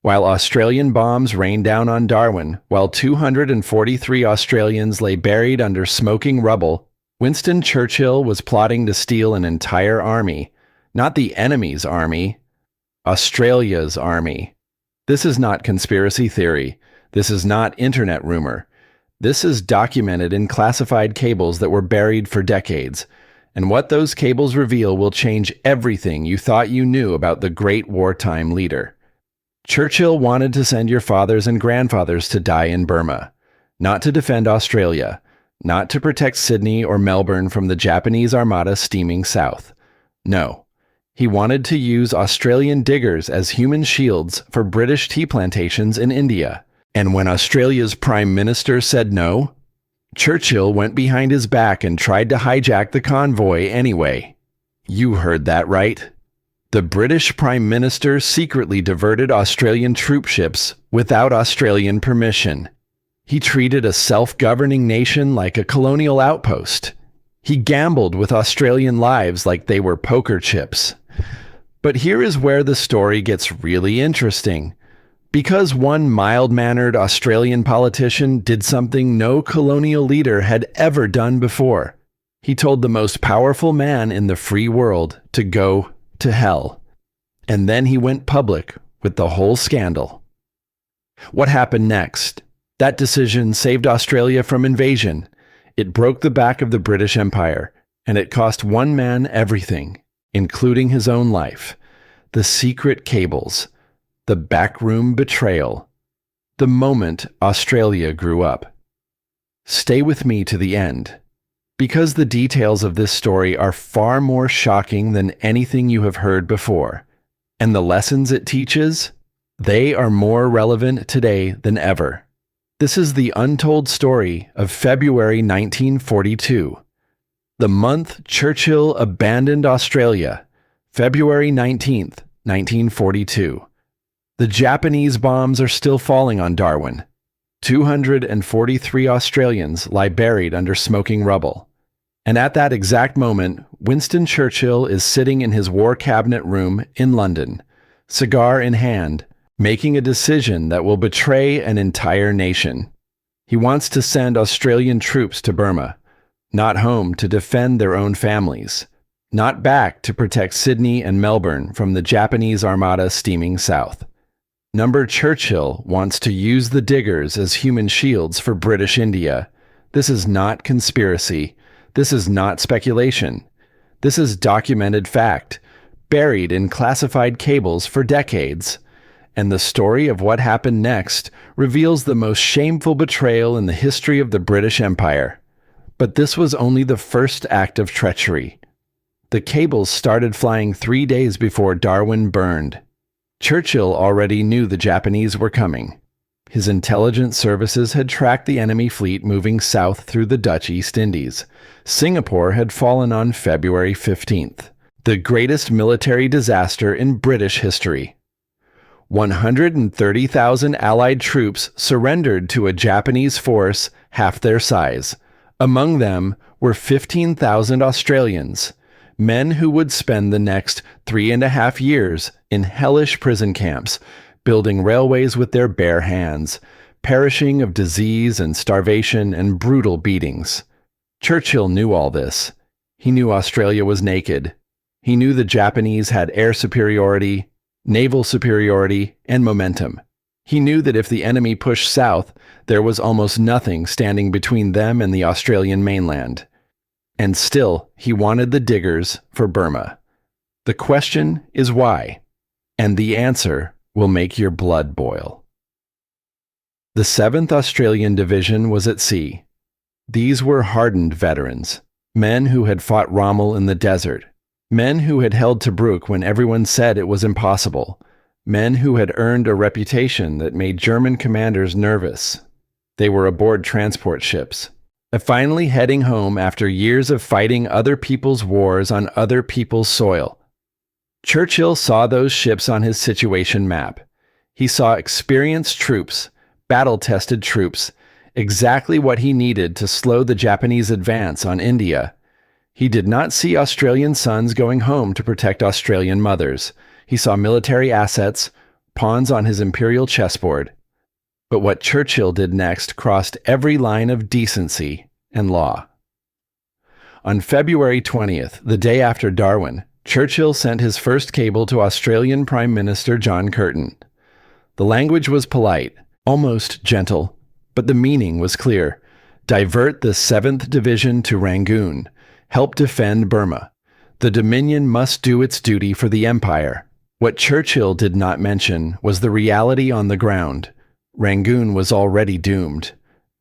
While Australian bombs rained down on Darwin, while 243 Australians lay buried under smoking rubble, Winston Churchill was plotting to steal an entire army. Not the enemy's army, Australia's army. This is not conspiracy theory. This is not internet rumor. This is documented in classified cables that were buried for decades. And what those cables reveal will change everything you thought you knew about the great wartime leader. Churchill wanted to send your fathers and grandfathers to die in Burma, not to defend Australia, not to protect Sydney or Melbourne from the Japanese armada steaming south. No, he wanted to use Australian diggers as human shields for British tea plantations in India. And when Australia's Prime Minister said no, Churchill went behind his back and tried to hijack the convoy anyway. You heard that right. The British Prime Minister secretly diverted Australian troopships without Australian permission. He treated a self-governing nation like a colonial outpost. He gambled with Australian lives like they were poker chips. But here is where the story gets really interesting. Because one mild-mannered Australian politician did something no colonial leader had ever done before. He told the most powerful man in the free world to go to hell. And then he went public with the whole scandal. What happened next? That decision saved Australia from invasion. It broke the back of the British Empire, and it cost one man everything, including his own life. The secret cables. The backroom betrayal. The moment Australia grew up. Stay with me to the end, because the details of this story are far more shocking than anything you have heard before, and the lessons it teaches, they are more relevant today than ever. This is the untold story of February 1942, the month Churchill abandoned Australia, February 19th, 1942. The Japanese bombs are still falling on Darwin. 243 Australians lie buried under smoking rubble. And at that exact moment, Winston Churchill is sitting in his war cabinet room in London, cigar in hand, making a decision that will betray an entire nation. He wants to send Australian troops to Burma, not home to defend their own families, not back to protect Sydney and Melbourne from the Japanese armada steaming south. Number Churchill wants to use the diggers as human shields for British India. This is not conspiracy. This is not speculation. This is documented fact, buried in classified cables for decades. And the story of what happened next reveals the most shameful betrayal in the history of the British Empire. But this was only the first act of treachery. The cables started flying 3 days before Darwin burned. Churchill already knew the Japanese were coming. His intelligence services had tracked the enemy fleet moving south through the Dutch East Indies. Singapore had fallen on February 15th, the greatest military disaster in British history. 130,000 Allied troops surrendered to a Japanese force half their size. Among them were 15,000 Australians, men who would spend the next 3.5 years in hellish prison camps, building railways with their bare hands, perishing of disease and starvation and brutal beatings. Churchill knew all this. He knew Australia was naked. He knew the Japanese had air superiority, naval superiority, and momentum. He knew that if the enemy pushed south, there was almost nothing standing between them and the Australian mainland. And still, he wanted the diggers for Burma. The question is why, and the answer will make your blood boil. The 7th Australian Division was at sea. These were hardened veterans, men who had fought Rommel in the desert, men who had held Tobruk when everyone said it was impossible, men who had earned a reputation that made German commanders nervous. They were aboard transport ships, finally heading home after years of fighting other people's wars on other people's soil. Churchill saw those ships on his situation map. He saw experienced troops, battle-tested troops, exactly what he needed to slow the Japanese advance on India. He did not see Australian sons going home to protect Australian mothers. He saw military assets, pawns on his imperial chessboard. But what Churchill did next crossed every line of decency and law. On February 20th, the day after Darwin, Churchill sent his first cable to Australian Prime Minister John Curtin. The language was polite, almost gentle, but the meaning was clear. Divert the 7th Division to Rangoon. Help defend Burma. The Dominion must do its duty for the Empire. What Churchill did not mention was the reality on the ground. Rangoon was already doomed.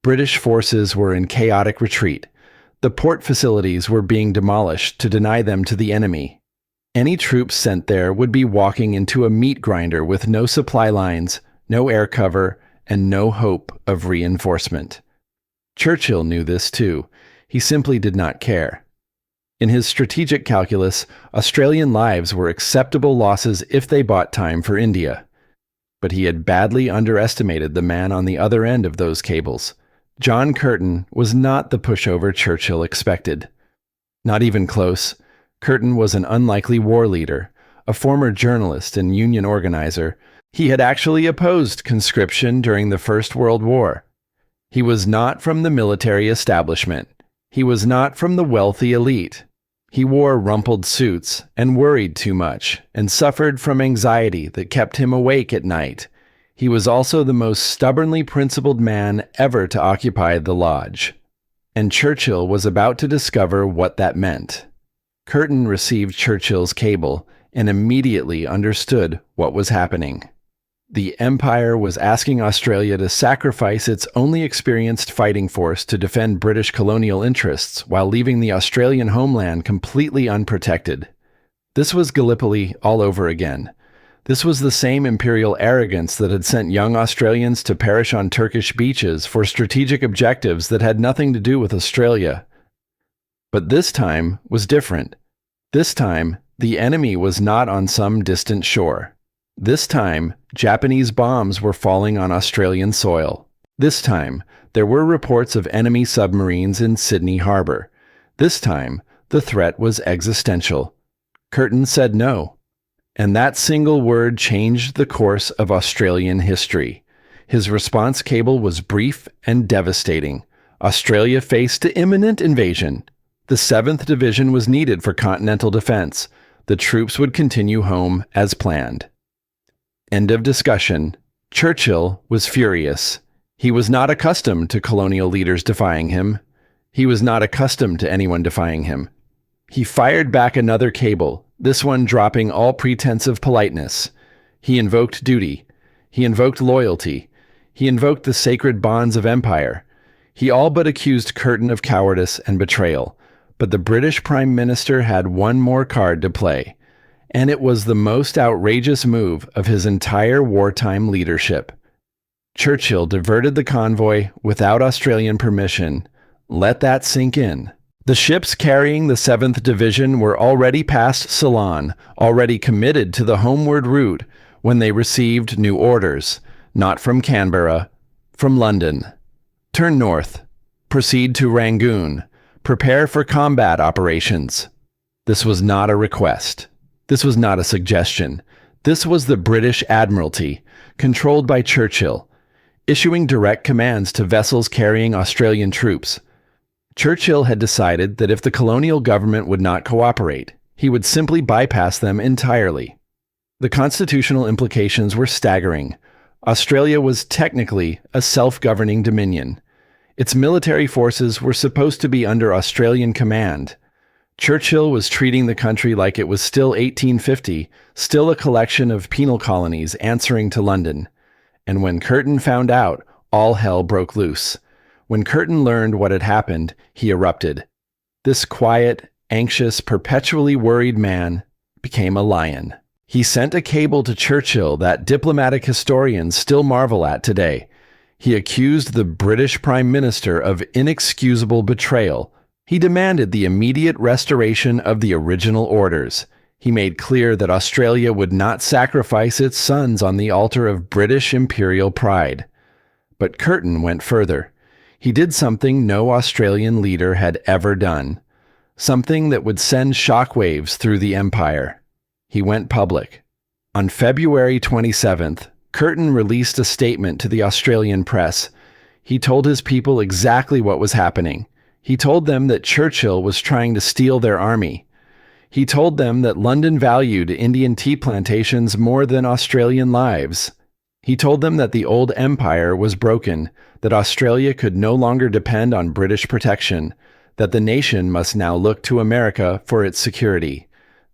British forces were in chaotic retreat. The port facilities were being demolished to deny them to the enemy. Any troops sent there would be walking into a meat grinder with no supply lines, no air cover, and no hope of reinforcement. Churchill knew this too. He simply did not care. In his strategic calculus, Australian lives were acceptable losses if they bought time for India. But he had badly underestimated the man on the other end of those cables. John Curtin was not the pushover Churchill expected. Not even close. Curtin was an unlikely war leader, a former journalist and union organizer. He had actually opposed conscription during the First World War. He was not from the military establishment. He was not from the wealthy elite. He wore rumpled suits and worried too much and suffered from anxiety that kept him awake at night. He was also the most stubbornly principled man ever to occupy the lodge. And Churchill was about to discover what that meant. Curtin received Churchill's cable and immediately understood what was happening. The Empire was asking Australia to sacrifice its only experienced fighting force to defend British colonial interests while leaving the Australian homeland completely unprotected. This was Gallipoli all over again. This was the same imperial arrogance that had sent young Australians to perish on Turkish beaches for strategic objectives that had nothing to do with Australia. But this time was different. This time, the enemy was not on some distant shore. This time, Japanese bombs were falling on Australian soil. This time, there were reports of enemy submarines in Sydney Harbour. This time, the threat was existential. Curtin said no. And that single word changed the course of Australian history. His response cable was brief and devastating. Australia faced imminent invasion. The 7th Division was needed for continental defense. The troops would continue home as planned. End of discussion. Churchill was furious. He was not accustomed to colonial leaders defying him. He was not accustomed to anyone defying him. He fired back another cable, this one dropping all pretense of politeness. He invoked duty. He invoked loyalty. He invoked the sacred bonds of empire. He all but accused Curtin of cowardice and betrayal. But the British Prime Minister had one more card to play. And it was the most outrageous move of his entire wartime leadership. Churchill diverted the convoy without Australian permission. Let that sink in. The ships carrying the 7th Division were already past Ceylon, already committed to the homeward route, when they received new orders, not from Canberra, from London. Turn north. Proceed to Rangoon. Prepare for combat operations. This was not a request. This was not a suggestion. This was the British Admiralty, controlled by Churchill, issuing direct commands to vessels carrying Australian troops. Churchill had decided that if the colonial government would not cooperate, he would simply bypass them entirely. The constitutional implications were staggering. Australia was technically a self-governing dominion. Its military forces were supposed to be under Australian command. Churchill was treating the country like it was still 1850, still a collection of penal colonies answering to London. And when Curtin found out, all hell broke loose. When Curtin learned what had happened, he erupted. This quiet, anxious, perpetually worried man became a lion. He sent a cable to Churchill that diplomatic historians still marvel at today. He accused the British Prime Minister of inexcusable betrayal. He demanded the immediate restoration of the original orders. He made clear that Australia would not sacrifice its sons on the altar of British imperial pride. But Curtin went further. He did something no Australian leader had ever done. Something that would send shockwaves through the empire. He went public. On February 27th, Curtin released a statement to the Australian press. He told his people exactly what was happening. He told them that Churchill was trying to steal their army. He told them that London valued Indian tea plantations more than Australian lives. He told them that the old empire was broken, that Australia could no longer depend on British protection, that the nation must now look to America for its security.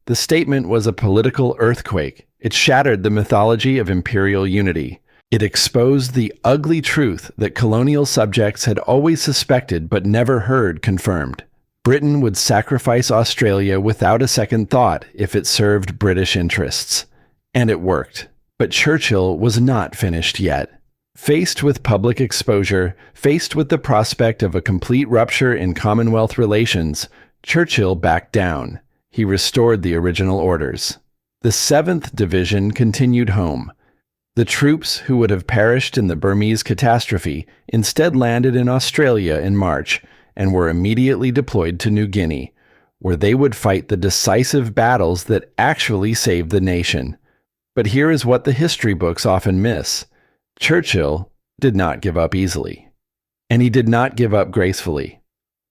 The statement was a political earthquake. It shattered the mythology of imperial unity. It exposed the ugly truth that colonial subjects had always suspected but never heard confirmed. Britain would sacrifice Australia without a second thought if it served British interests. And it worked. But Churchill was not finished yet. Faced with public exposure, faced with the prospect of a complete rupture in Commonwealth relations, Churchill backed down. He restored the original orders. The 7th Division continued home. The troops who would have perished in the Burmese catastrophe instead landed in Australia in March and were immediately deployed to New Guinea, where they would fight the decisive battles that actually saved the nation. But here is what the history books often miss. Churchill did not give up easily. And he did not give up gracefully.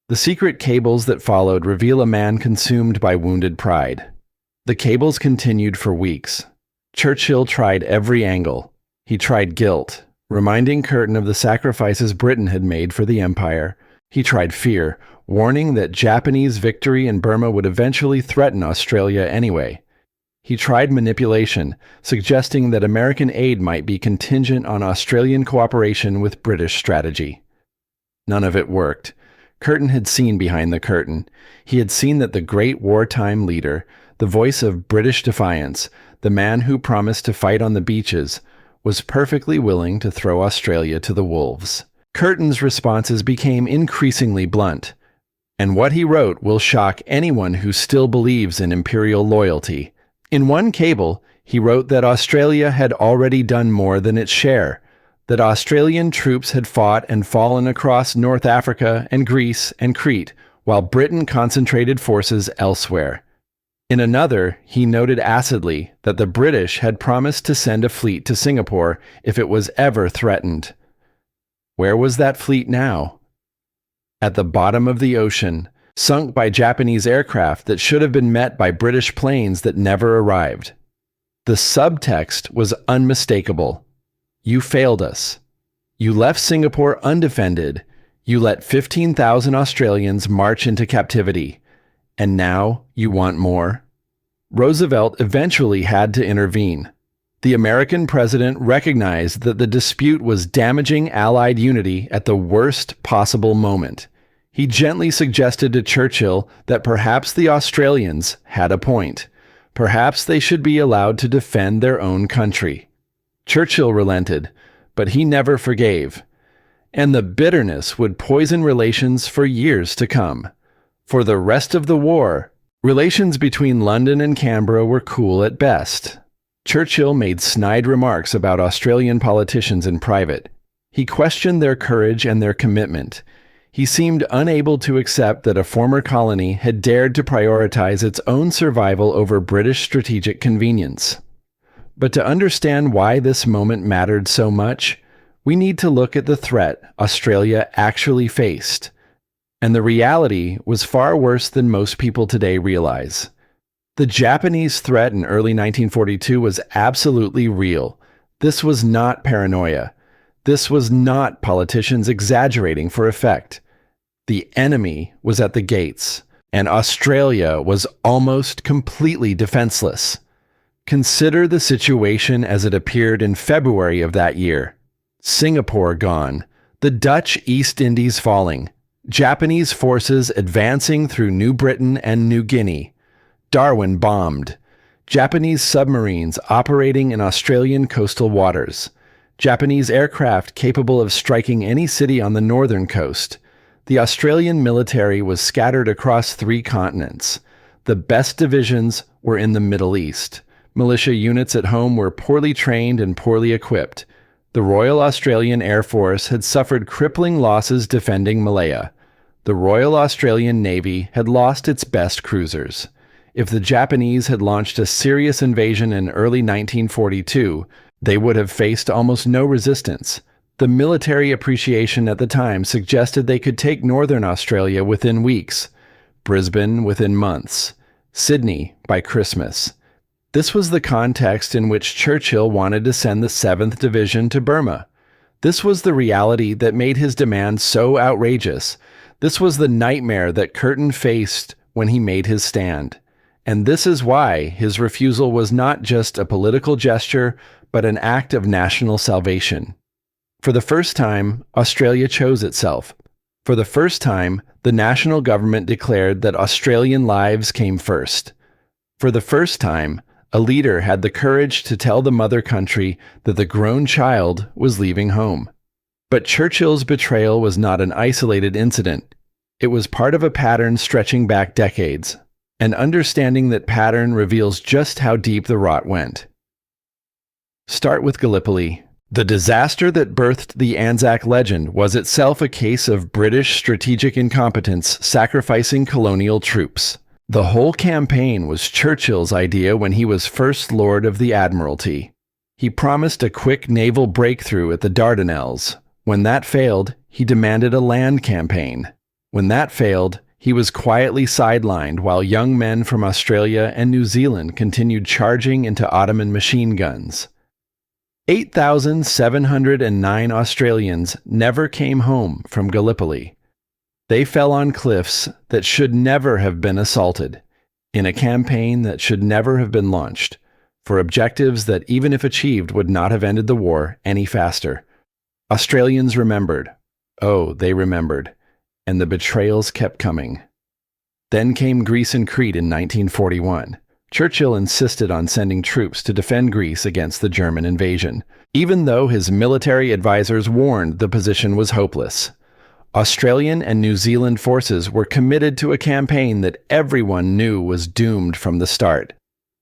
The secret cables that followed reveal a man consumed by wounded pride. The cables continued for weeks. Churchill tried every angle. He tried guilt, reminding Curtin of the sacrifices Britain had made for the empire. He tried fear, warning that Japanese victory in Burma would eventually threaten Australia anyway. He tried manipulation, suggesting that American aid might be contingent on Australian cooperation with British strategy. None of it worked. Curtin had seen behind the curtain. He had seen that the great wartime leader, the voice of British defiance, the man who promised to fight on the beaches, was perfectly willing to throw Australia to the wolves. Curtin's responses became increasingly blunt, and what he wrote will shock anyone who still believes in imperial loyalty. In one cable, he wrote that Australia had already done more than its share, that Australian troops had fought and fallen across North Africa and Greece and Crete, while Britain concentrated forces elsewhere. In another, he noted acidly that the British had promised to send a fleet to Singapore if it was ever threatened. Where was that fleet now? At the bottom of the ocean, sunk by Japanese aircraft that should have been met by British planes that never arrived. The subtext was unmistakable. You failed us. You left Singapore undefended. You let 15,000 Australians march into captivity. And now you want more? Roosevelt eventually had to intervene. The American president recognized that the dispute was damaging Allied unity at the worst possible moment. He gently suggested to Churchill that perhaps the Australians had a point. Perhaps they should be allowed to defend their own country. Churchill relented, but he never forgave. And the bitterness would poison relations for years to come. For the rest of the war, relations between London and Canberra were cool at best. Churchill made snide remarks about Australian politicians in private. He questioned their courage and their commitment. He seemed unable to accept that a former colony had dared to prioritize its own survival over British strategic convenience. But to understand why this moment mattered so much, we need to look at the threat Australia actually faced. And the reality was far worse than most people today realize. The Japanese threat in early 1942 was absolutely real. This was not paranoia. This was not politicians exaggerating for effect. The enemy was at the gates, and Australia was almost completely defenseless. Consider the situation as it appeared in February of that year. Singapore gone, the Dutch East Indies falling, Japanese forces advancing through New Britain and New Guinea, Darwin bombed, Japanese submarines operating in Australian coastal waters, Japanese aircraft capable of striking any city on the northern coast. The Australian military was scattered across 3 continents. The best divisions were in the Middle East. Militia units at home were poorly trained and poorly equipped. The Royal Australian Air Force had suffered crippling losses defending Malaya. The Royal Australian Navy had lost its best cruisers. If the Japanese had launched a serious invasion in early 1942, they would have faced almost no resistance. The military appreciation at the time suggested they could take Northern Australia within weeks, Brisbane within months, Sydney by Christmas. This was the context in which Churchill wanted to send the 7th Division to Burma. This was the reality that made his demand so outrageous. This was the nightmare that Curtin faced when he made his stand. And this is why his refusal was not just a political gesture, but an act of national salvation. For the first time, Australia chose itself. For the first time, the national government declared that Australian lives came first. For the first time, a leader had the courage to tell the mother country that the grown child was leaving home. But Churchill's betrayal was not an isolated incident. It was part of a pattern stretching back decades. And understanding that pattern reveals just how deep the rot went. Start with Gallipoli. The disaster that birthed the Anzac legend was itself a case of British strategic incompetence sacrificing colonial troops. The whole campaign was Churchill's idea when he was First Lord of the Admiralty. He promised a quick naval breakthrough at the Dardanelles. When that failed, he demanded a land campaign. When that failed, he was quietly sidelined while young men from Australia and New Zealand continued charging into Ottoman machine guns. 8,709 Australians never came home from Gallipoli. They fell on cliffs that should never have been assaulted, in a campaign that should never have been launched, for objectives that even if achieved would not have ended the war any faster. Australians remembered. Oh, they remembered. And the betrayals kept coming. Then came Greece and Crete in 1941. Churchill insisted on sending troops to defend Greece against the German invasion, even though his military advisors warned the position was hopeless. Australian and New Zealand forces were committed to a campaign that everyone knew was doomed from the start.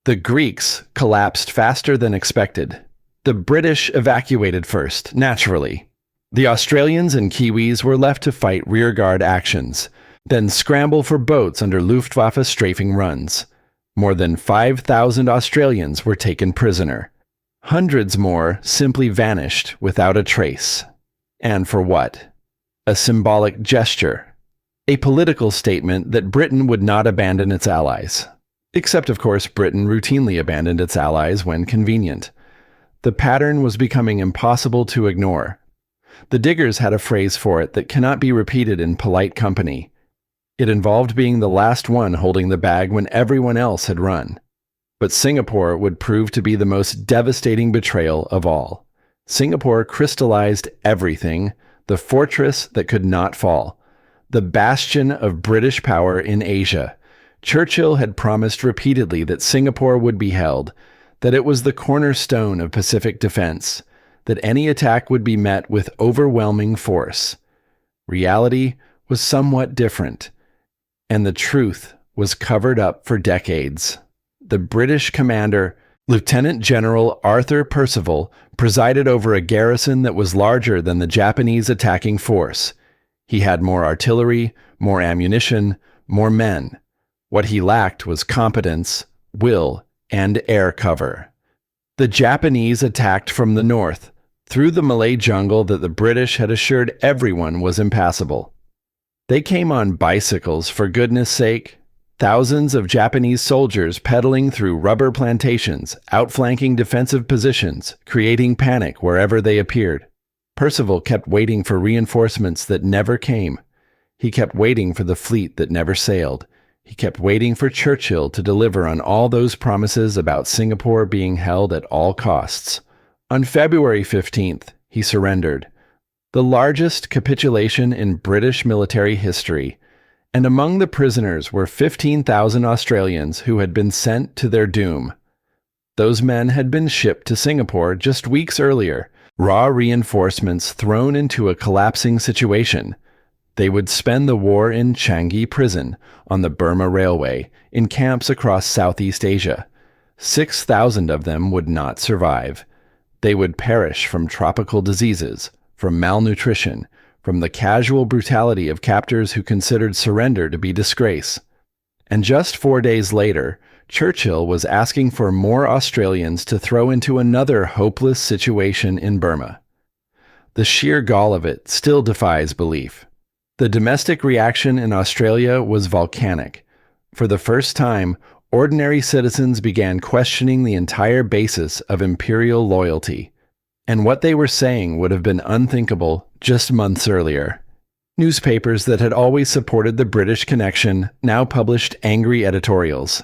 The Greeks collapsed faster than expected. The British evacuated first, naturally. The Australians and Kiwis were left to fight rearguard actions, then scramble for boats under Luftwaffe strafing runs. More than 5,000 Australians were taken prisoner. Hundreds more simply vanished without a trace. And for what? A symbolic gesture. A political statement that Britain would not abandon its allies. Except, of course, Britain routinely abandoned its allies when convenient. The pattern was becoming impossible to ignore. The Diggers had a phrase for it that cannot be repeated in polite company. It involved being the last one holding the bag when everyone else had run. But Singapore would prove to be the most devastating betrayal of all. Singapore crystallized everything, the fortress that could not fall, the bastion of British power in Asia. Churchill had promised repeatedly that Singapore would be held, that it was the cornerstone of Pacific defense, that any attack would be met with overwhelming force. Reality was somewhat different, and the truth was covered up for decades. The British commander, Lieutenant General Arthur Percival, presided over a garrison that was larger than the Japanese attacking force. He had more artillery, more ammunition, more men. What he lacked was competence, will, and air cover. The Japanese attacked from the north, through the Malay jungle that the British had assured everyone was impassable. They came on bicycles, for goodness sake. Thousands of Japanese soldiers pedaling through rubber plantations, outflanking defensive positions, creating panic wherever they appeared. Percival kept waiting for reinforcements that never came. He kept waiting for the fleet that never sailed. He kept waiting for Churchill to deliver on all those promises about Singapore being held at all costs. On February 15th, he surrendered. The largest capitulation in British military history, and among the prisoners were 15,000 Australians who had been sent to their doom. Those men had been shipped to Singapore just weeks earlier, raw reinforcements thrown into a collapsing situation. They would spend the war in Changi Prison, on the Burma Railway, in camps across Southeast Asia. 6,000 of them would not survive. They would perish from tropical diseases, from malnutrition, from the casual brutality of captors who considered surrender to be disgrace. And just 4 days later, Churchill was asking for more Australians to throw into another hopeless situation in Burma. The sheer gall of it still defies belief. The domestic reaction in Australia was volcanic. For the first time, ordinary citizens began questioning the entire basis of imperial loyalty. And what they were saying would have been unthinkable just months earlier. Newspapers that had always supported the British connection now published angry editorials.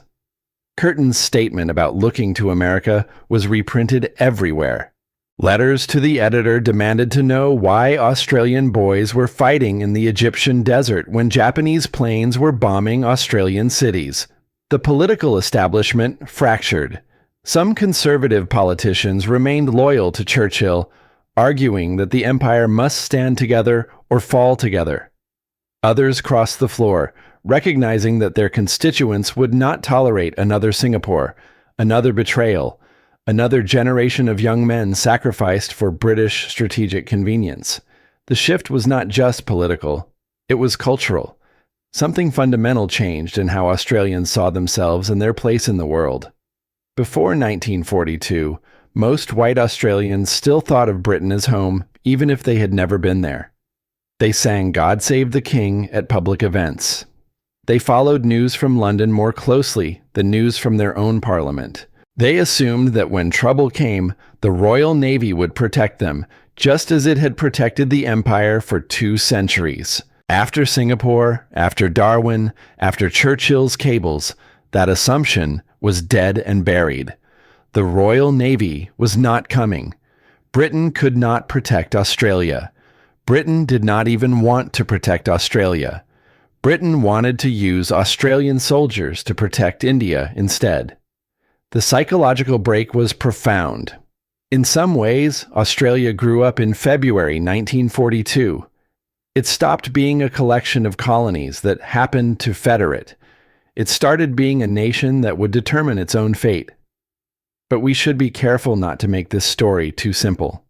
Curtin's statement about looking to America was reprinted everywhere. Letters to the editor demanded to know why Australian boys were fighting in the Egyptian desert when Japanese planes were bombing Australian cities. The political establishment fractured. Some conservative politicians remained loyal to Churchill, arguing that the empire must stand together or fall together. Others crossed the floor, recognizing that their constituents would not tolerate another Singapore, another betrayal, another generation of young men sacrificed for British strategic convenience. The shift was not just political, it was cultural. Something fundamental changed in how Australians saw themselves and their place in the world. Before 1942, most white Australians still thought of Britain as home, even if they had never been there. They sang "God Save the King" at public events. They followed news from London more closely than news from their own parliament. They assumed that when trouble came, the Royal Navy would protect them, just as it had protected the Empire for 2 centuries. After Singapore, after Darwin, after Churchill's cables, that assumption was dead and buried. The Royal Navy was not coming. Britain could not protect Australia. Britain did not even want to protect Australia. Britain wanted to use Australian soldiers to protect India instead. The psychological break was profound. In some ways, Australia grew up in February 1942. It stopped being a collection of colonies that happened to federate. It started being a nation that would determine its own fate. But we should be careful not to make this story too simple.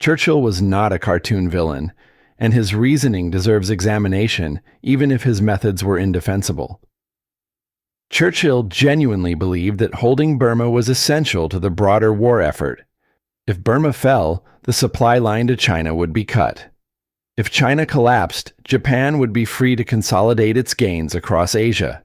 Churchill was not a cartoon villain, and his reasoning deserves examination, even if his methods were indefensible. Churchill genuinely believed that holding Burma was essential to the broader war effort. If Burma fell, the supply line to China would be cut. If China collapsed, Japan would be free to consolidate its gains across Asia.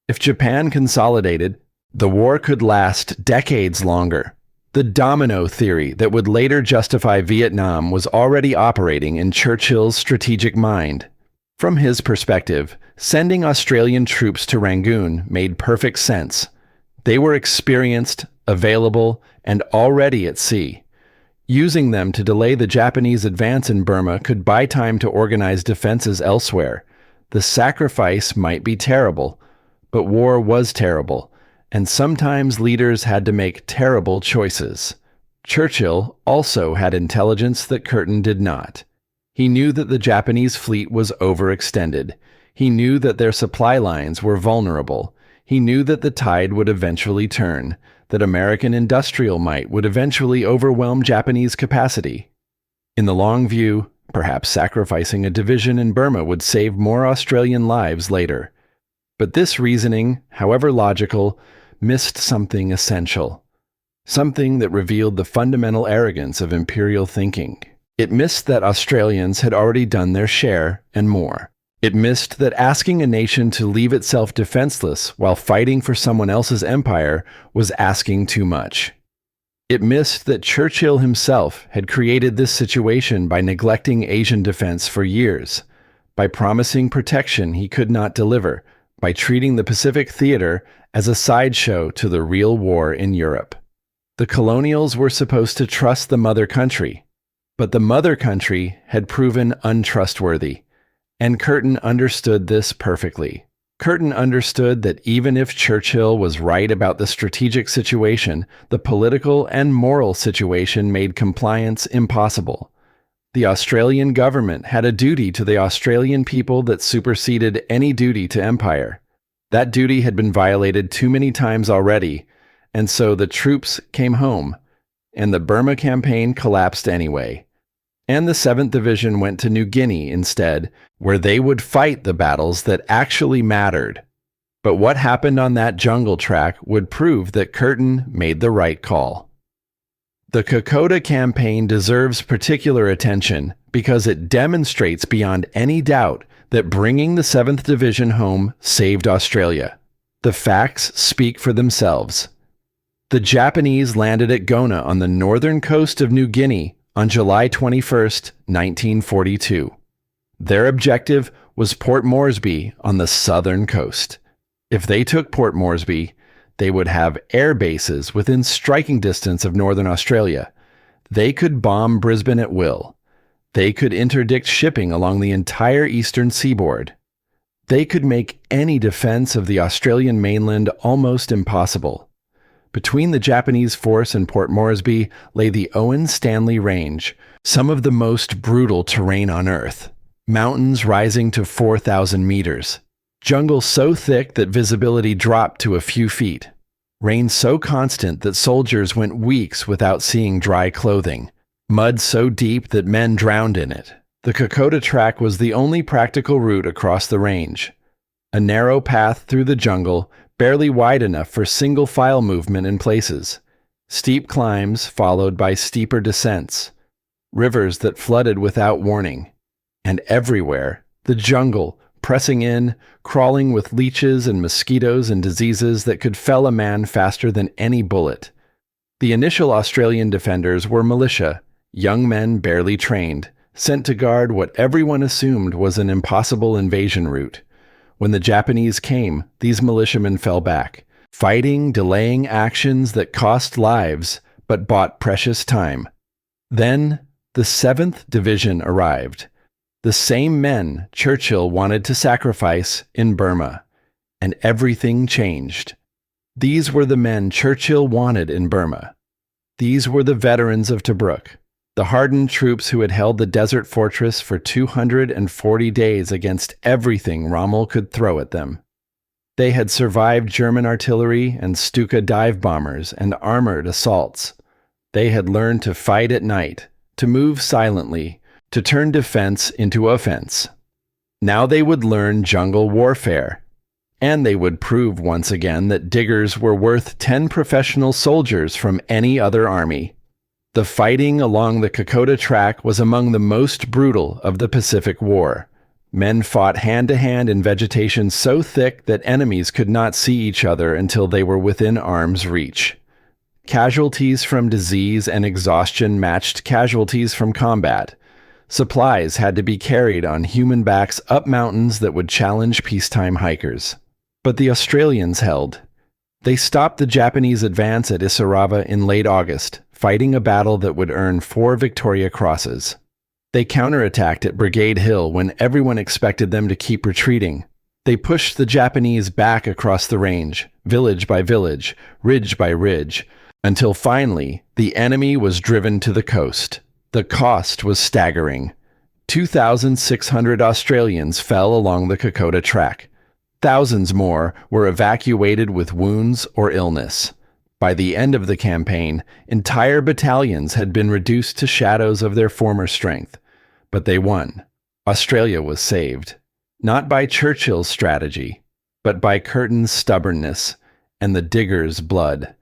If Japan consolidated, the war could last decades longer. The domino theory that would later justify Vietnam was already operating in Churchill's strategic mind. From his perspective, sending Australian troops to Rangoon made perfect sense. They were experienced, available, and already at sea. Using them to delay the Japanese advance in Burma could buy time to organize defenses elsewhere. The sacrifice might be terrible, but war was terrible, and sometimes leaders had to make terrible choices. Churchill also had intelligence that Curtin did not. He knew that the Japanese fleet was overextended. He knew that their supply lines were vulnerable. He knew that the tide would eventually turn, that American industrial might would eventually overwhelm Japanese capacity. In the long view, perhaps sacrificing a division in Burma would save more Australian lives later. But this reasoning, however logical, missed something essential. Something that revealed the fundamental arrogance of imperial thinking. It missed that Australians had already done their share and more. It missed that asking a nation to leave itself defenseless while fighting for someone else's empire was asking too much. It missed that Churchill himself had created this situation by neglecting Asian defense for years, by promising protection he could not deliver, by treating the Pacific theater as a sideshow to the real war in Europe. The colonials were supposed to trust the mother country, but the mother country had proven untrustworthy, and Curtin understood this perfectly. Curtin understood that even if Churchill was right about the strategic situation, the political and moral situation made compliance impossible. The Australian government had a duty to the Australian people that superseded any duty to empire. That duty had been violated too many times already, and so the troops came home, and the Burma campaign collapsed anyway. And the 7th Division went to New Guinea instead, where they would fight the battles that actually mattered. But what happened on that jungle track would prove that Curtin made the right call. The Kokoda campaign deserves particular attention because it demonstrates beyond any doubt that bringing the 7th Division home saved Australia. The facts speak for themselves. The Japanese landed at Gona on the northern coast of New Guinea on July 21, 1942. Their objective was Port Moresby on the southern coast. If they took Port Moresby, they would have air bases within striking distance of northern Australia. They could bomb Brisbane at will. They could interdict shipping along the entire eastern seaboard. They could make any defense of the Australian mainland almost impossible. Between the Japanese force and Port Moresby lay the Owen Stanley Range, some of the most brutal terrain on Earth. Mountains rising to 4,000 meters. Jungle so thick that visibility dropped to a few feet. Rain so constant that soldiers went weeks without seeing dry clothing. Mud so deep that men drowned in it. The Kokoda Track was the only practical route across the range. A narrow path through the jungle, barely wide enough for single file movement in places. Steep climbs followed by steeper descents. Rivers that flooded without warning. And everywhere, the jungle, pressing in, crawling with leeches and mosquitoes and diseases that could fell a man faster than any bullet. The initial Australian defenders were militia, young men barely trained, sent to guard what everyone assumed was an impossible invasion route. When the Japanese came, these militiamen fell back, fighting, delaying actions that cost lives but bought precious time. Then, the 7th Division arrived. The same men Churchill wanted to sacrifice in Burma, and everything changed. These were the men Churchill wanted in Burma. These were the veterans of Tobruk, the hardened troops who had held the desert fortress for 240 days against everything Rommel could throw at them. They had survived German artillery and Stuka dive bombers and armored assaults. They had learned to fight at night, to move silently, to turn defense into offense. Now they would learn jungle warfare, and they would prove once again that diggers were worth 10 professional soldiers from any other army. The fighting along the Kokoda Track was among the most brutal of the Pacific War. Men fought hand-to-hand in vegetation so thick that enemies could not see each other until they were within arm's reach. Casualties from disease and exhaustion matched casualties from combat. Supplies had to be carried on human backs up mountains that would challenge peacetime hikers. But the Australians held. They stopped the Japanese advance at Isarava in late August, fighting a battle that would earn 4 Victoria Crosses. They counterattacked at Brigade Hill when everyone expected them to keep retreating. They pushed the Japanese back across the range, village by village, ridge by ridge, until finally the enemy was driven to the coast. The cost was staggering. 2,600 Australians fell along the Kokoda Track. Thousands more were evacuated with wounds or illness. By the end of the campaign, entire battalions had been reduced to shadows of their former strength. But they won. Australia was saved. Not by Churchill's strategy, but by Curtin's stubbornness and the diggers' blood.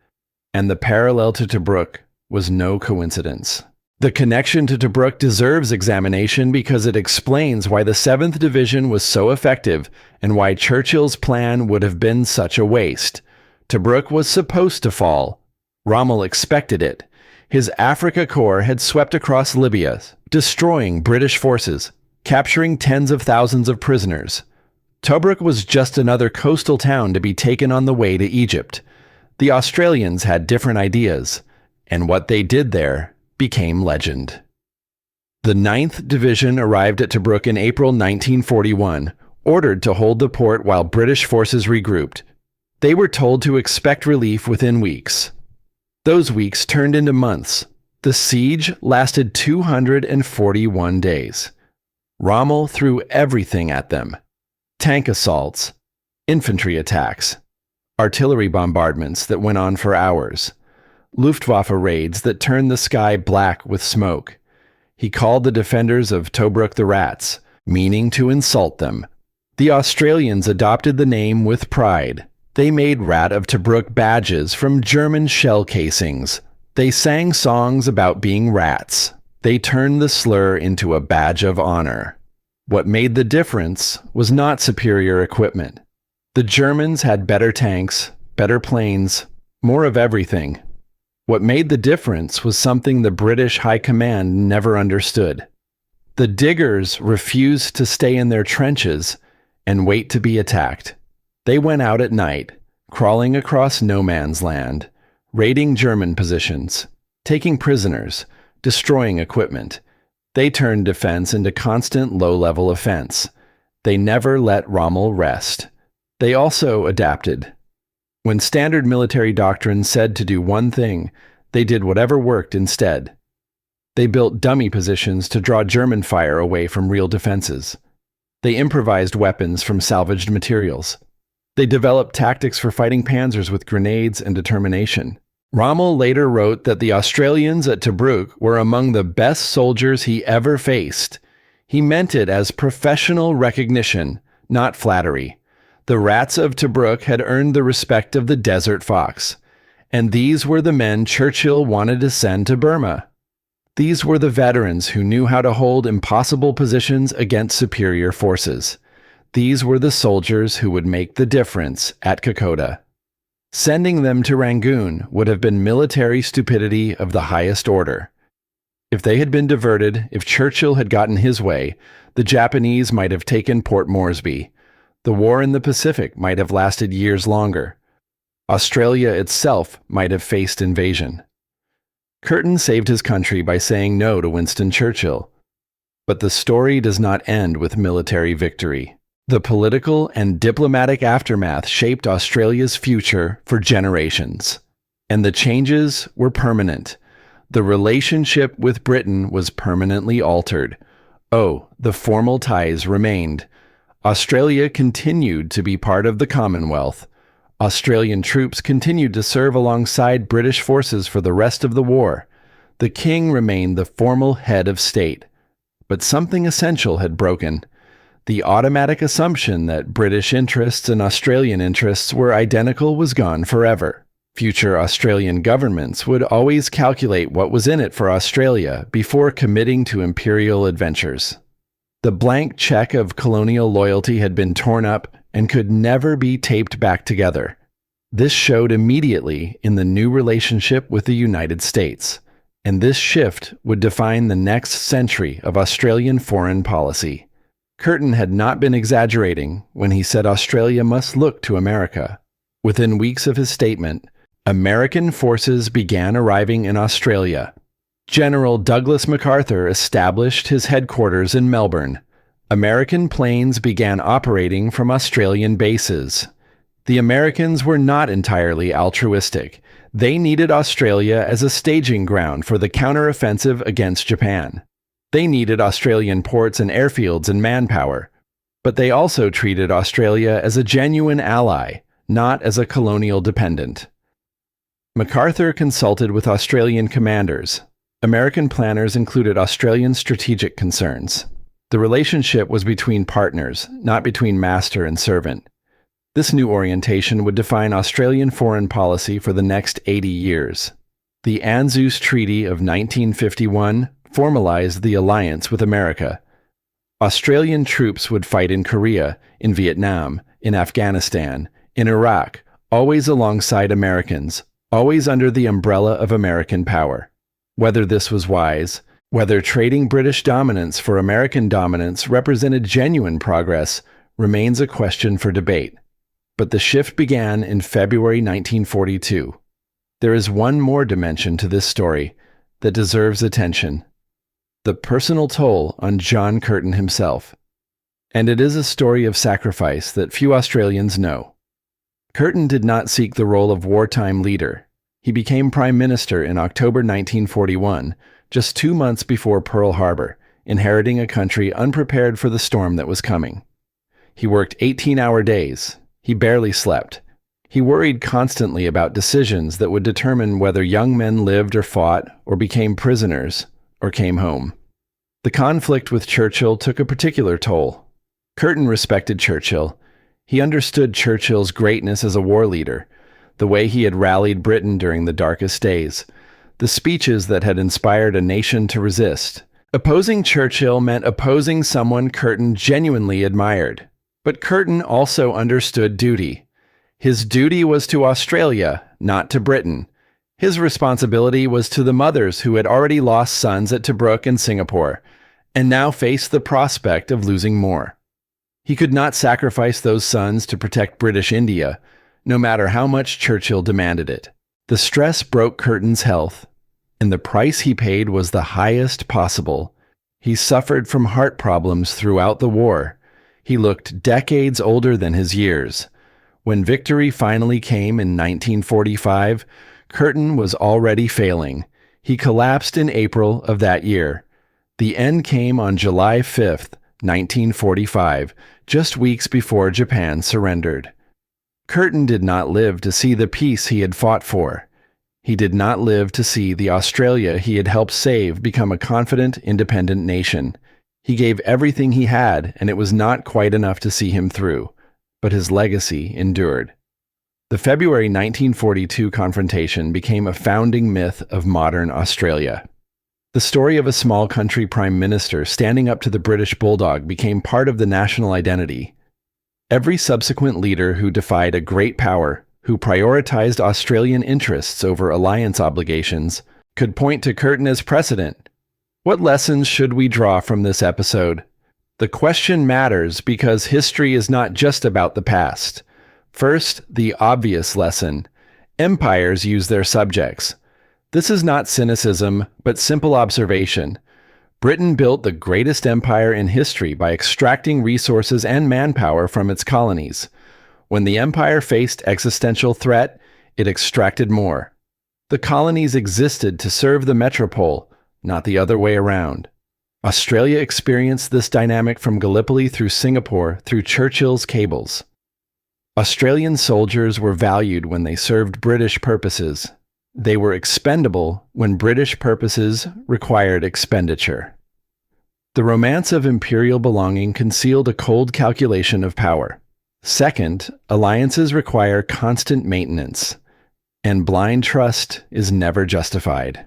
And the parallel to Tobruk was no coincidence. The connection to Tobruk deserves examination because it explains why the 7th Division was so effective and why Churchill's plan would have been such a waste. Tobruk was supposed to fall. Rommel expected it. His Africa Corps had swept across Libya, destroying British forces, capturing tens of thousands of prisoners. Tobruk was just another coastal town to be taken on the way to Egypt. The Australians had different ideas, and what they did there became legend. The 9th Division arrived at Tobruk in April 1941, ordered to hold the port while British forces regrouped. They were told to expect relief within weeks. Those weeks turned into months. The siege lasted 241 days. Rommel threw everything at them. Tank assaults, infantry attacks, artillery bombardments that went on for hours, Luftwaffe raids that turned the sky black with smoke. He called the defenders of Tobruk the rats, meaning to insult them. The Australians adopted the name with pride. They made Rat of Tobruk badges from German shell casings. They sang songs about being rats. They turned the slur into a badge of honor. What made the difference was not superior equipment. The Germans had better tanks, better planes, more of everything. What made the difference was something the British High Command never understood. The diggers refused to stay in their trenches and wait to be attacked. They went out at night, crawling across no man's land, raiding German positions, taking prisoners, destroying equipment. They turned defense into constant low-level offense. They never let Rommel rest. They also adapted. When standard military doctrine said to do one thing, they did whatever worked instead. They built dummy positions to draw German fire away from real defenses. They improvised weapons from salvaged materials. They developed tactics for fighting panzers with grenades and determination. Rommel later wrote that the Australians at Tobruk were among the best soldiers he ever faced. He meant it as professional recognition, not flattery. The rats of Tobruk had earned the respect of the Desert Fox, and these were the men Churchill wanted to send to Burma. These were the veterans who knew how to hold impossible positions against superior forces. These were the soldiers who would make the difference at Kokoda. Sending them to Rangoon would have been military stupidity of the highest order. If they had been diverted, if Churchill had gotten his way, the Japanese might have taken Port Moresby. The war in the Pacific might have lasted years longer. Australia itself might have faced invasion. Curtin saved his country by saying no to Winston Churchill. But the story does not end with military victory. The political and diplomatic aftermath shaped Australia's future for generations. And the changes were permanent. The relationship with Britain was permanently altered. Oh, the formal ties remained. Australia continued to be part of the Commonwealth. Australian troops continued to serve alongside British forces for the rest of the war. The king remained the formal head of state. But something essential had broken. The automatic assumption that British interests and Australian interests were identical was gone forever. Future Australian governments would always calculate what was in it for Australia before committing to imperial adventures. The blank check of colonial loyalty had been torn up and could never be taped back together. This showed immediately in the new relationship with the United States, and this shift would define the next century of Australian foreign policy. Curtin had not been exaggerating when he said Australia must look to America. Within weeks of his statement, American forces began arriving in Australia. General Douglas MacArthur established his headquarters in Melbourne. American planes began operating from Australian bases. The Americans were not entirely altruistic. They needed Australia as a staging ground for the counteroffensive against Japan. They needed Australian ports and airfields and manpower. But they also treated Australia as a genuine ally, not as a colonial dependent. MacArthur consulted with Australian commanders. American planners included Australian strategic concerns. The relationship was between partners, not between master and servant. This new orientation would define Australian foreign policy for the next 80 years. The ANZUS Treaty of 1951 formalized the alliance with America. Australian troops would fight in Korea, in Vietnam, in Afghanistan, in Iraq, always alongside Americans, always under the umbrella of American power. Whether this was wise, whether trading British dominance for American dominance represented genuine progress, remains a question for debate. But the shift began in February 1942. There is one more dimension to this story that deserves attention: the personal toll on John Curtin himself. And it is a story of sacrifice that few Australians know. Curtin did not seek the role of wartime leader. He became Prime Minister in October 1941, just 2 months before Pearl Harbor, inheriting a country unprepared for the storm that was coming. He worked 18-hour days. He barely slept. He worried constantly about decisions that would determine whether young men lived or fought, or became prisoners, or came home. The conflict with Churchill took a particular toll. Curtin respected Churchill. He understood Churchill's greatness as a war leader, the way he had rallied Britain during the darkest days, the speeches that had inspired a nation to resist. Opposing Churchill meant opposing someone Curtin genuinely admired. But Curtin also understood duty. His duty was to Australia, not to Britain. His responsibility was to the mothers who had already lost sons at Tobruk and Singapore, and now faced the prospect of losing more. He could not sacrifice those sons to protect British India, no matter how much Churchill demanded it. The stress broke Curtin's health, and the price he paid was the highest possible. He suffered from heart problems throughout the war. He looked decades older than his years. When victory finally came in 1945, Curtin was already failing. He collapsed in April of that year. The end came on July 5th, 1945, just weeks before Japan surrendered. Curtin did not live to see the peace he had fought for. He did not live to see the Australia he had helped save become a confident, independent nation. He gave everything he had, and it was not quite enough to see him through, but his legacy endured. The February 1942 confrontation became a founding myth of modern Australia. The story of a small country prime minister standing up to the British bulldog became part of the national identity. Every subsequent leader who defied a great power, who prioritized Australian interests over alliance obligations, could point to Curtin as precedent. What lessons should we draw from this episode? The question matters because history is not just about the past. First, the obvious lesson. Empires use their subjects. This is not cynicism, but simple observation. Britain built the greatest empire in history by extracting resources and manpower from its colonies. When the empire faced existential threat, it extracted more. The colonies existed to serve the metropole, not the other way around. Australia experienced this dynamic from Gallipoli through Singapore through Churchill's cables. Australian soldiers were valued when they served British purposes. They were expendable when British purposes required expenditure. The romance of imperial belonging concealed a cold calculation of power. Second, alliances require constant maintenance, and blind trust is never justified.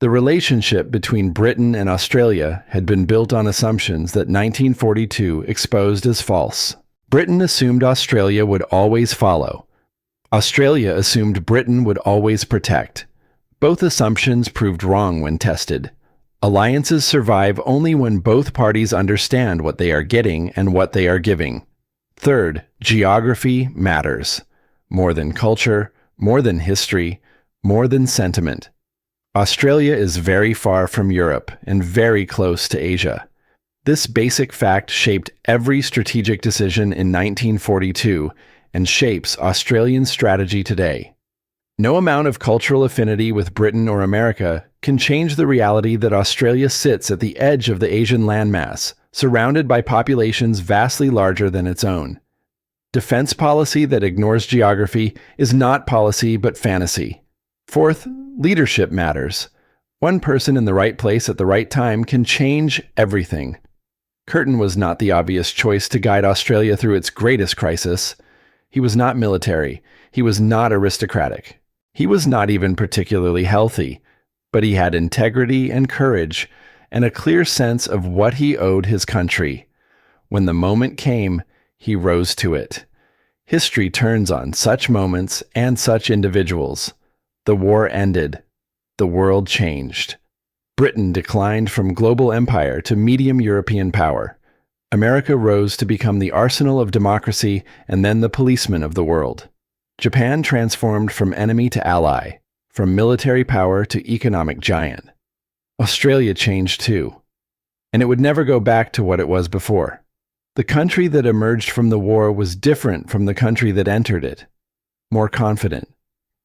The relationship between Britain and Australia had been built on assumptions that 1942 exposed as false. Britain assumed Australia would always follow. Australia assumed Britain would always protect. Both assumptions proved wrong when tested. Alliances survive only when both parties understand what they are getting and what they are giving. Third, geography matters. More than culture, more than history, more than sentiment. Australia is very far from Europe and very close to Asia. This basic fact shaped every strategic decision in 1942 and shapes Australian strategy today. No amount of cultural affinity with Britain or America can change the reality that Australia sits at the edge of the Asian landmass, surrounded by populations vastly larger than its own. Defense policy that ignores geography is not policy but fantasy. Fourth, leadership matters. One person in the right place at the right time can change everything. Curtin was not the obvious choice to guide Australia through its greatest crisis. He was not military. He was not aristocratic. He was not even particularly healthy, but he had integrity and courage and a clear sense of what he owed his country. When the moment came, he rose to it. History turns on such moments and such individuals. The war ended. The world changed. Britain declined from global empire to medium European power. America rose to become the arsenal of democracy and then the policeman of the world. Japan transformed from enemy to ally, from military power to economic giant. Australia changed too, and it would never go back to what it was before. The country that emerged from the war was different from the country that entered it. More confident,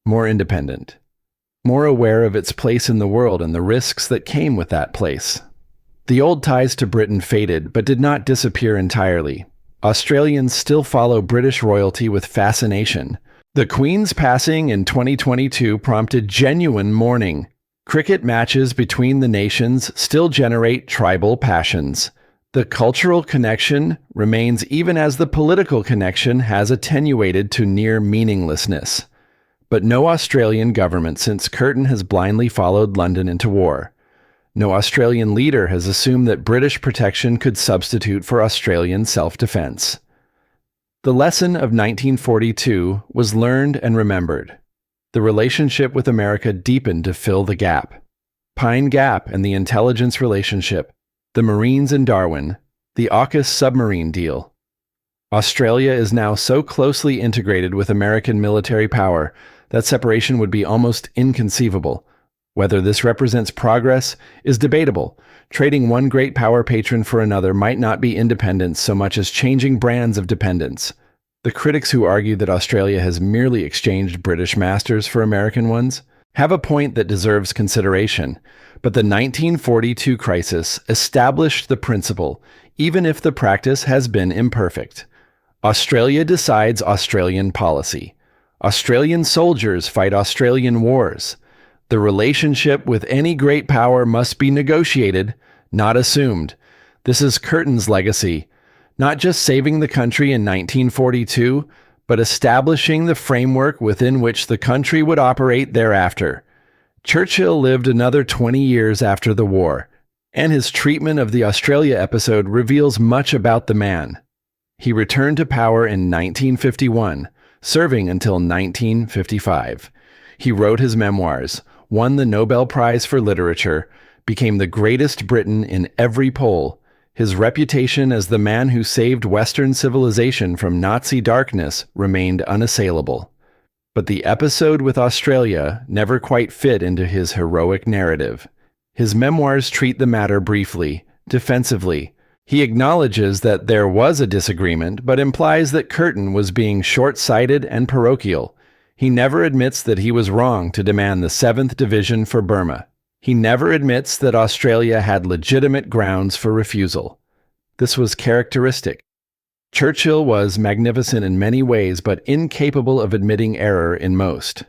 more independent, more aware of its place in the world and the risks that came with that place. The old ties to Britain faded but did not disappear entirely. Australians still follow British royalty with fascination. The Queen's passing in 2022 prompted genuine mourning. Cricket matches between the nations still generate tribal passions. The cultural connection remains even as the political connection has attenuated to near meaninglessness. But no Australian government since Curtin has blindly followed London into war. No Australian leader has assumed that British protection could substitute for Australian self-defense. The lesson of 1942 was learned and remembered. The relationship with America deepened to fill the gap. Pine Gap and the intelligence relationship, the Marines in Darwin, the AUKUS submarine deal. Australia is now so closely integrated with American military power that separation would be almost inconceivable. Whether this represents progress is debatable. Trading one great power patron for another might not be independence so much as changing brands of dependence. The critics who argue that Australia has merely exchanged British masters for American ones have a point that deserves consideration, but the 1942 crisis established the principle, even if the practice has been imperfect. Australia decides Australian policy. Australian soldiers fight Australian wars. The relationship with any great power must be negotiated, not assumed. This is Curtin's legacy, not just saving the country in 1942, but establishing the framework within which the country would operate thereafter. Churchill lived another 20 years after the war, and his treatment of the Australia episode reveals much about the man. He returned to power in 1951, serving until 1955. He wrote his memoirs, won the Nobel Prize for Literature, became the greatest Briton in every poll. His reputation as the man who saved Western civilization from Nazi darkness remained unassailable. But the episode with Australia never quite fit into his heroic narrative. His memoirs treat the matter briefly, defensively. He acknowledges that there was a disagreement, but implies that Curtin was being short-sighted and parochial. He never admits that he was wrong to demand the 7th Division for Burma. He never admits that Australia had legitimate grounds for refusal. This was characteristic. Churchill was magnificent in many ways, but incapable of admitting error in most.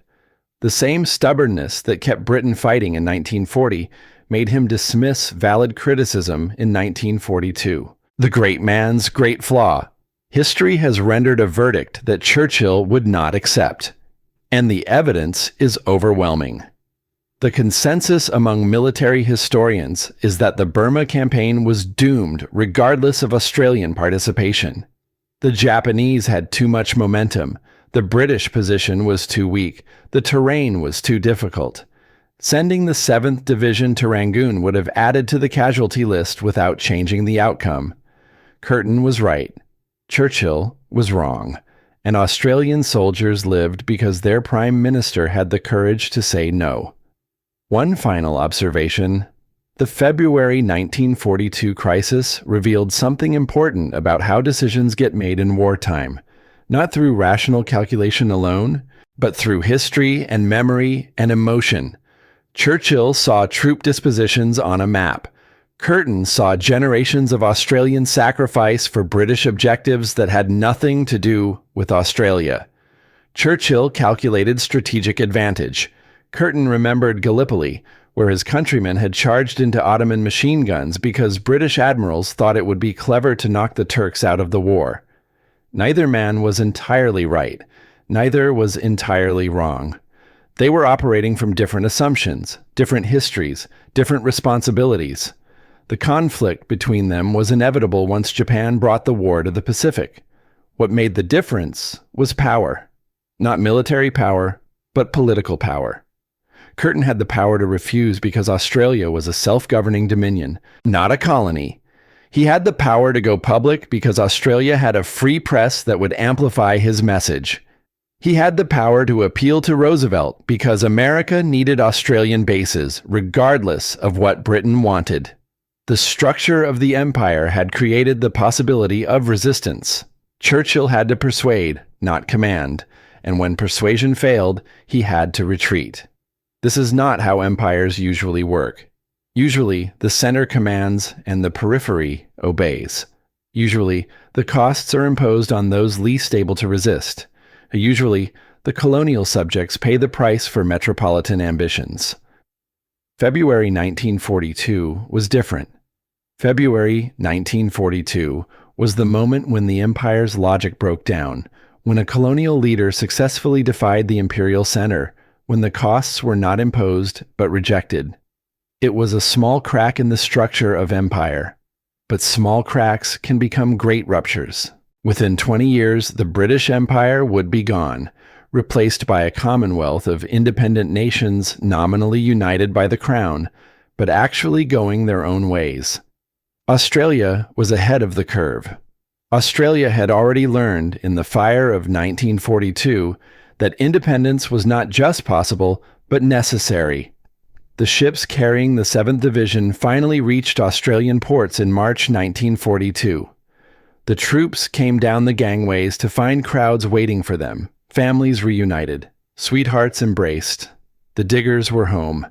The same stubbornness that kept Britain fighting in 1940 made him dismiss valid criticism in 1942. The great man's great flaw. History has rendered a verdict that Churchill would not accept. And the evidence is overwhelming. The consensus among military historians is that the Burma campaign was doomed regardless of Australian participation. The Japanese had too much momentum, the British position was too weak, the terrain was too difficult. Sending the 7th Division to Rangoon would have added to the casualty list without changing the outcome. Curtin was right. Churchill was wrong. And Australian soldiers lived because their Prime Minister had the courage to say no. One final observation. The February 1942 crisis revealed something important about how decisions get made in wartime, not through rational calculation alone, but through history and memory and emotion. Churchill saw troop dispositions on a map. Curtin saw generations of Australian sacrifice for British objectives that had nothing to do with Australia. Churchill calculated strategic advantage. Curtin remembered Gallipoli, where his countrymen had charged into Ottoman machine guns because British admirals thought it would be clever to knock the Turks out of the war. Neither man was entirely right. Neither was entirely wrong. They were operating from different assumptions, different histories, different responsibilities. The conflict between them was inevitable once Japan brought the war to the Pacific. What made the difference was power. Not military power, but political power. Curtin had the power to refuse because Australia was a self-governing dominion, not a colony. He had the power to go public because Australia had a free press that would amplify his message. He had the power to appeal to Roosevelt because America needed Australian bases, regardless of what Britain wanted. The structure of the empire had created the possibility of resistance. Churchill had to persuade, not command, and when persuasion failed, he had to retreat. This is not how empires usually work. Usually, the center commands and the periphery obeys. Usually, the costs are imposed on those least able to resist. Usually, the colonial subjects pay the price for metropolitan ambitions. February 1942 was different. February 1942 was the moment when the empire's logic broke down, when a colonial leader successfully defied the imperial center, when the costs were not imposed but rejected. It was a small crack in the structure of empire, but small cracks can become great ruptures. Within 20 years, the British Empire would be gone, replaced by a commonwealth of independent nations nominally united by the crown, but actually going their own ways. Australia was ahead of the curve. Australia had already learned in the fire of 1942 that independence was not just possible, but necessary. The ships carrying the 7th Division finally reached Australian ports in March 1942. The troops came down the gangways to find crowds waiting for them, families reunited, sweethearts embraced. The diggers were home.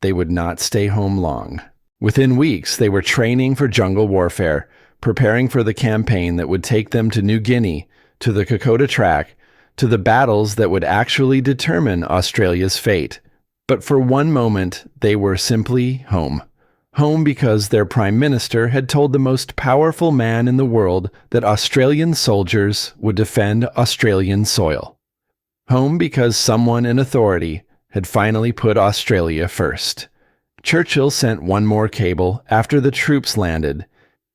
They would not stay home long. Within weeks, they were training for jungle warfare, preparing for the campaign that would take them to New Guinea, to the Kokoda Track, to the battles that would actually determine Australia's fate. But for one moment, they were simply home. Home because their prime minister had told the most powerful man in the world that Australian soldiers would defend Australian soil. Home because someone in authority had finally put Australia first. Churchill sent one more cable after the troops landed.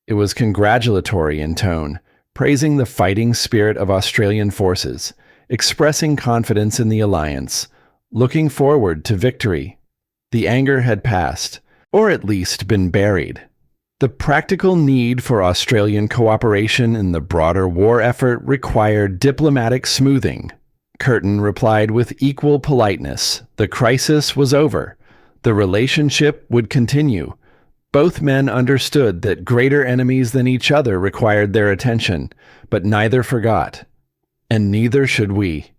It was congratulatory in tone, praising the fighting spirit of Australian forces, expressing confidence in the alliance, looking forward to victory. The anger had passed, or at least been buried. The practical need for Australian cooperation in the broader war effort required diplomatic smoothing. Curtin replied with equal politeness. The crisis was over. The relationship would continue. Both men understood that greater enemies than each other required their attention, but neither forgot. And neither should we.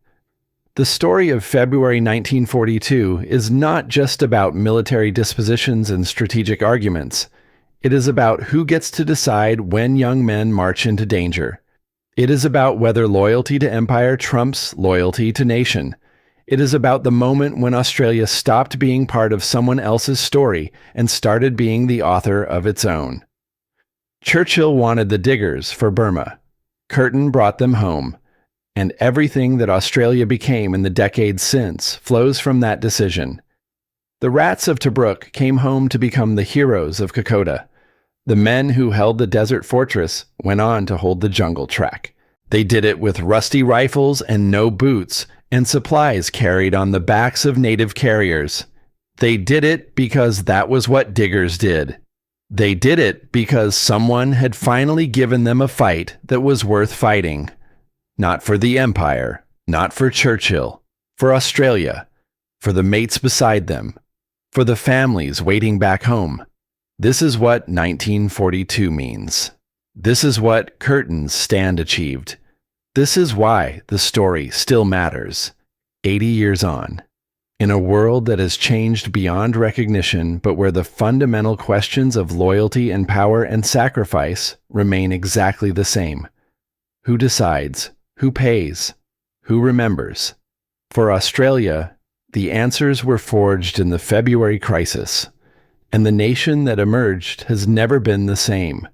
The story of February 1942 is not just about military dispositions and strategic arguments. It is about who gets to decide when young men march into danger. It is about whether loyalty to empire trumps loyalty to nation. It is about the moment when Australia stopped being part of someone else's story and started being the author of its own. Churchill wanted the diggers for Burma. Curtin brought them home. And everything that Australia became in the decades since flows from that decision. The rats of Tobruk came home to become the heroes of Kokoda. The men who held the desert fortress went on to hold the jungle track. They did it with rusty rifles and no boots, and supplies carried on the backs of native carriers. They did it because that was what diggers did. They did it because someone had finally given them a fight that was worth fighting. Not for the empire, not for Churchill, for Australia, for the mates beside them, for the families waiting back home. This is what 1942 means. This is what Curtin's stand achieved. This is why the story still matters, 80 years on. In a world that has changed beyond recognition, but where the fundamental questions of loyalty and power and sacrifice remain exactly the same. Who decides? Who pays? Who remembers? For Australia, the answers were forged in the February crisis, and the nation that emerged has never been the same.